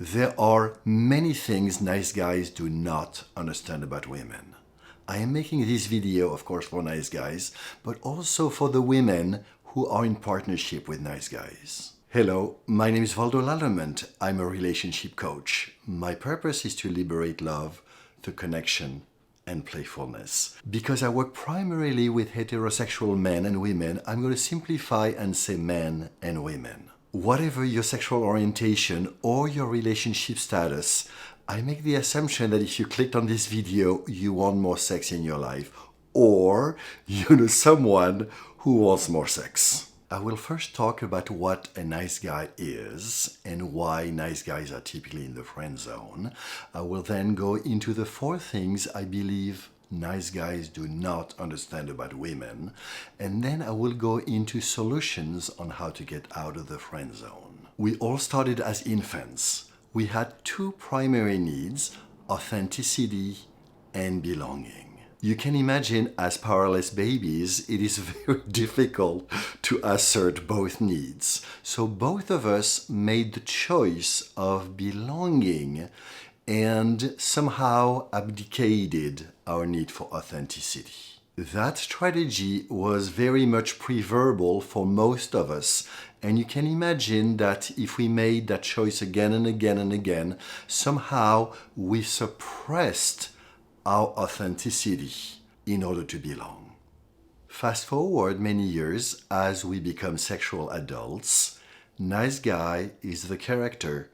There are many things nice guys do not understand about women. I am making this video, of course, for nice guys, but also for the women who are in partnership with nice guys. Hello, my name is Valdo Lallemand. I'm a relationship coach. My purpose is to liberate love through connection and playfulness. Because I work primarily with heterosexual men and women, I'm going to simplify and say men and women. Whatever your sexual orientation or your relationship status, I make the assumption that if you clicked on this video, you want more sex in your life, or you know someone who wants more sex. I will first talk about what a nice guy is and why nice guys are typically in the friend zone. I will then go into the 4 things I believe nice guys do not understand about women, and then I will go into solutions on how to get out of the friend zone. We all started as infants. We had 2 primary needs: authenticity and belonging. You can imagine, as powerless babies, it is very difficult to assert both needs. So both of us made the choice of belonging and somehow abdicated our need for authenticity. That strategy was very much preverbal for most of us, and you can imagine that if we made that choice again and again and again, somehow we suppressed our authenticity in order to belong. Fast forward many years as we become sexual adults, nice guy is the character,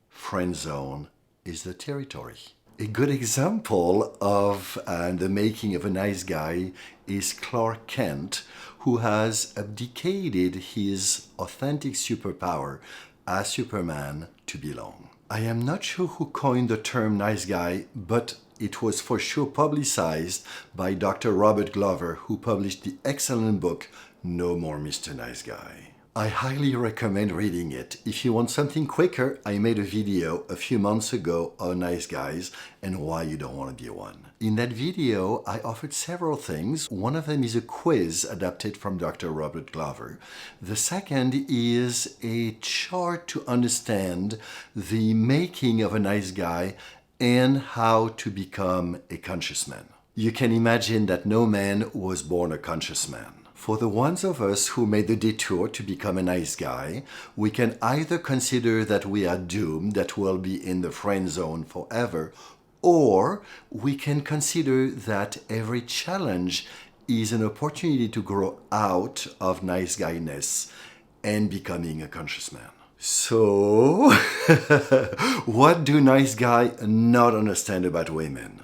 friend zone is the territory. A good example of the making of a nice guy is Clark Kent, who has abdicated his authentic superpower as Superman to belong. I am not sure who coined the term nice guy, but it was for sure publicized by Dr. Robert Glover, who published the excellent book No More Mr. Nice Guy. I highly recommend reading it. If you want something quicker, I made a video a few months ago on nice guys and why you don't want to be one. In that video, I offered several things. One of them is a quiz adapted from Dr. Robert Glover. The second is a chart to understand the making of a nice guy and how to become a conscious man. You can imagine that no man was born a conscious man. For the ones of us who made the detour to become a nice guy, we can either consider that we are doomed, that we'll be in the friend zone forever, or we can consider that every challenge is an opportunity to grow out of nice guyness and becoming a conscious man. So, what do nice guys not understand about women?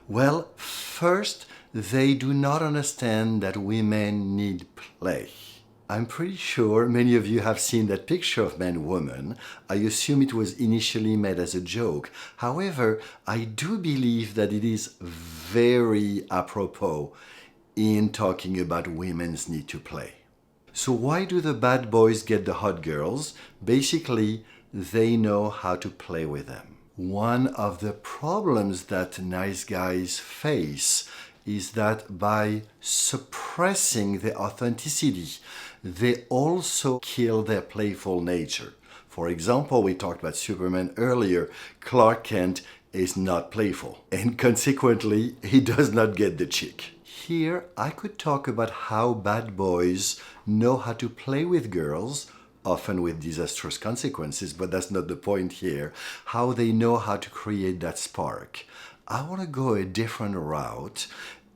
Well, first, they do not understand that women need play. I'm pretty sure many of you have seen that picture of man and woman. I assume it was initially made as a joke. However, I do believe that it is very apropos in talking about women's need to play. So why do the bad boys get the hot girls? Basically, they know how to play with them. One of the problems that nice guys face is that by suppressing their authenticity, they also kill their playful nature. For example, we talked about Superman earlier. Clark Kent is not playful, and consequently, he does not get the chick. Here, I could talk about how bad boys know how to play with girls, often with disastrous consequences, but that's not the point here. How they know how to create that spark. I want to go a different route,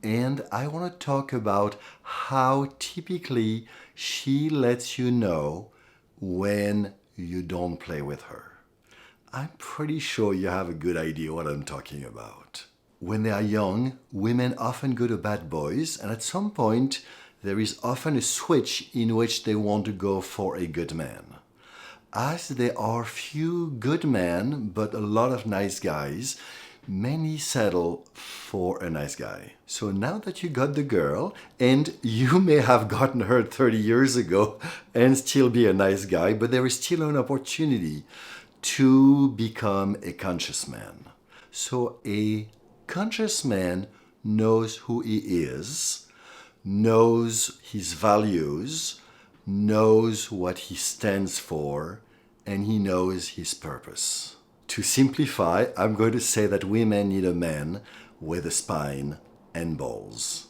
and I want to talk about how typically she lets you know when you don't play with her. I'm pretty sure you have a good idea what I'm talking about. When they are young, women often go to bad boys, and at some point, there is often a switch in which they want to go for a good man. As there are few good men, but a lot of nice guys, many settle for a nice guy. So now that you got the girl, and you may have gotten her 30 years ago and still be a nice guy, but there is still an opportunity to become a conscious man. So a conscious man knows who he is, knows his values, knows what he stands for, and he knows his purpose. To simplify, I'm going to say that women need a man with a spine and balls.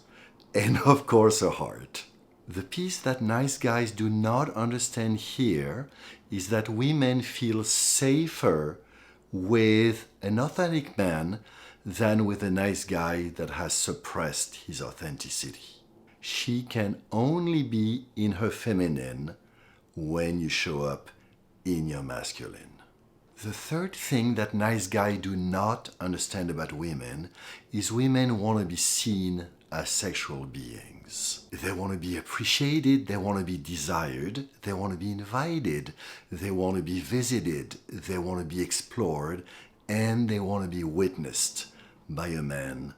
And of course a heart. The piece that nice guys do not understand here is that women feel safer with an authentic man than with a nice guy that has suppressed his authenticity. She can only be in her feminine when you show up in your masculine. The third thing that nice guys do not understand about women is women want to be seen as sexual beings. They want to be appreciated, they want to be desired, they want to be invited, they want to be visited, they want to be explored, and they want to be witnessed by a man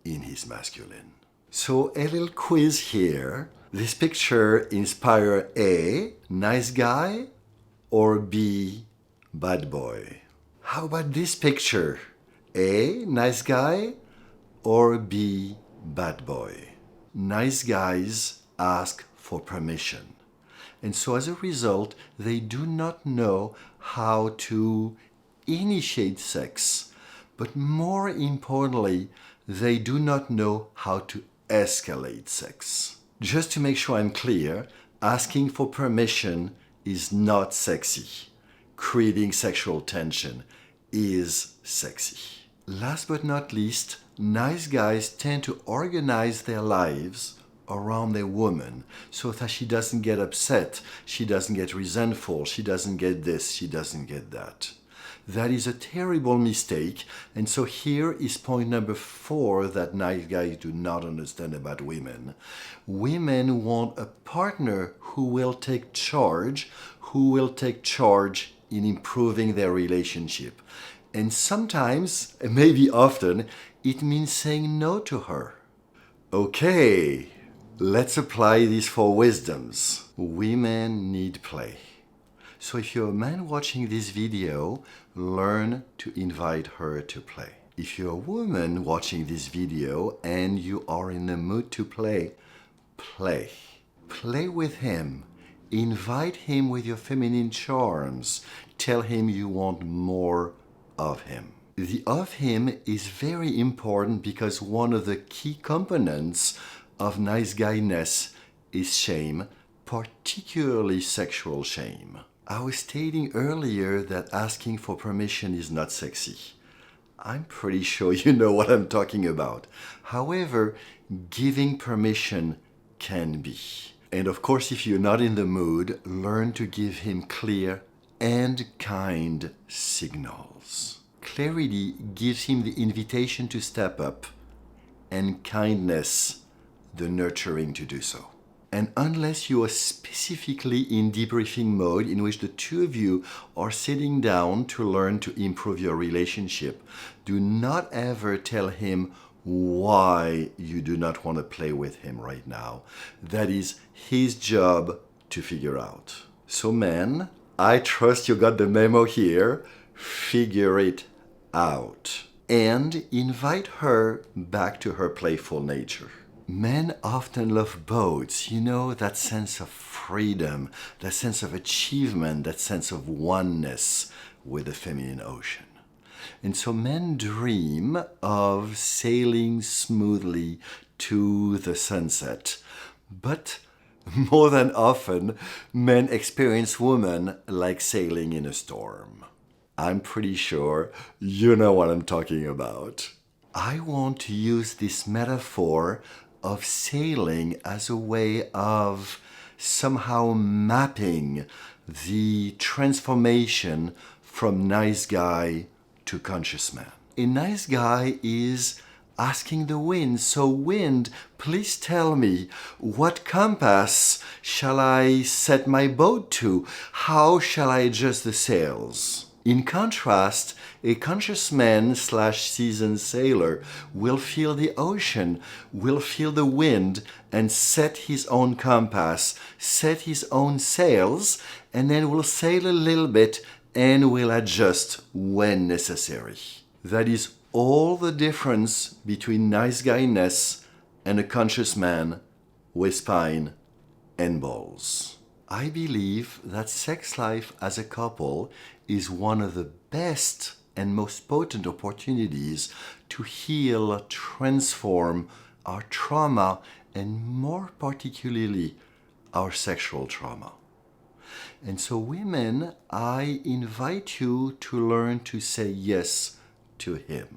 in his masculine. So a little quiz here. This picture inspire A, nice guy, or B, bad boy? How about this picture? A, nice guy, or B, bad boy? Nice guys ask for permission. And so as a result, they do not know how to initiate sex. But more importantly, they do not know how to escalate sex. Just to make sure I'm clear, asking for permission is not sexy. Creating sexual tension is sexy. Last but not least, nice guys tend to organize their lives around their woman so that she doesn't get upset, she doesn't get resentful, she doesn't get this, she doesn't get that. That is a terrible mistake, and so here is point number 4 that nice guys do not understand about women. Women want a partner who will take charge in improving their relationship. And sometimes, maybe often, it means saying no to her. Okay, let's apply these 4 wisdoms. Women need play. So if you're a man watching this video, learn to invite her to play. If you're a woman watching this video and you are in the mood to play, play. Play with him. Invite him with your feminine charms. Tell him you want more of him. The of him is very important because one of the key components of nice guyness is shame, particularly sexual shame. I was stating earlier that asking for permission is not sexy. I'm pretty sure you know what I'm talking about. However, giving permission can be. And of course, if you're not in the mood, learn to give him clear and kind signals. Clarity gives him the invitation to step up, and kindness the nurturing to do so. And unless you are specifically in debriefing mode in which the two of you are sitting down to learn to improve your relationship, do not ever tell him why you do not want to play with him right now. That is his job to figure out. So men, I trust you got the memo here. Figure it out. And invite her back to her playful nature. Men often love boats, you know, that sense of freedom, that sense of achievement, that sense of oneness with the feminine ocean. And so men dream of sailing smoothly to the sunset. But more than often, men experience women like sailing in a storm. I'm pretty sure you know what I'm talking about. I want to use this metaphor of sailing as a way of somehow mapping the transformation from nice guy to conscious man. A nice guy is asking the wind, so wind, please tell me, what compass shall I set my boat to? How shall I adjust the sails? In contrast, a conscious man / seasoned sailor will feel the ocean, will feel the wind, and set his own compass, set his own sails, and then will sail a little bit and will adjust when necessary. That is all the difference between nice guyness and a conscious man with spine and balls. I believe that sex life as a couple is one of the best and most potent opportunities to heal, transform our trauma, and more particularly, our sexual trauma. And so women, I invite you to learn to say yes to him.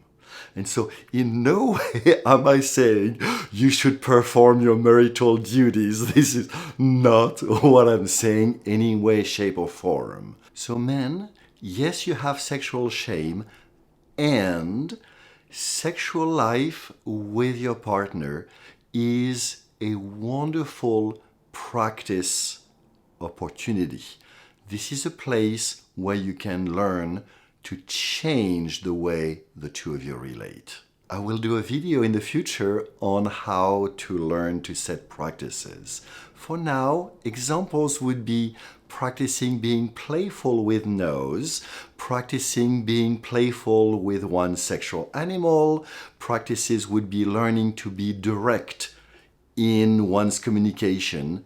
And so in no way am I saying you should perform your marital duties. This is not what I'm saying in any way, shape, or form. So men, yes, you have sexual shame, and sexual life with your partner is a wonderful practice opportunity. This is a place where you can learn to change the way the two of you relate. I will do a video in the future on how to learn to set practices. For now, examples would be practicing being playful with no's, practicing being playful with one sexual animal. Practices would be learning to be direct in one's communication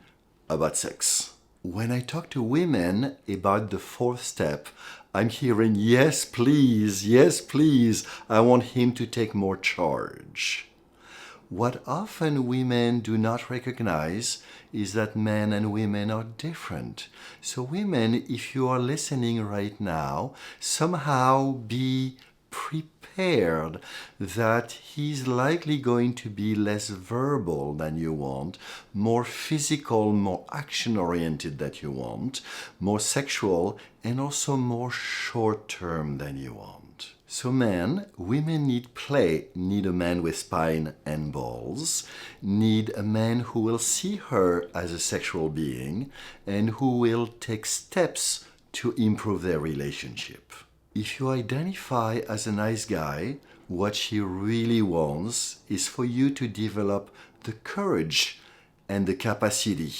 about sex. When I talk to women about the fourth step, I'm hearing, yes, please, I want him to take more charge. What often women do not recognize is that men and women are different. So women, if you are listening right now, somehow be prepared that he's likely going to be less verbal than you want, more physical, more action-oriented than you want, more sexual, and also more short-term than you want. So men, women need play, need a man with spine and balls, need a man who will see her as a sexual being and who will take steps to improve their relationship. If you identify as a nice guy, what she really wants is for you to develop the courage and the capacity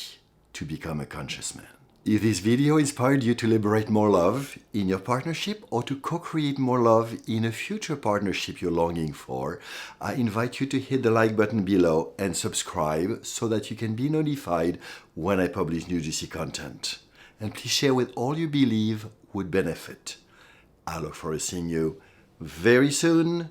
to become a conscious man. If this video inspired you to liberate more love in your partnership or to co-create more love in a future partnership you're longing for, I invite you to hit the like button below and subscribe so that you can be notified when I publish new juicy content. And please share with all you believe would benefit. I look forward to seeing you very soon.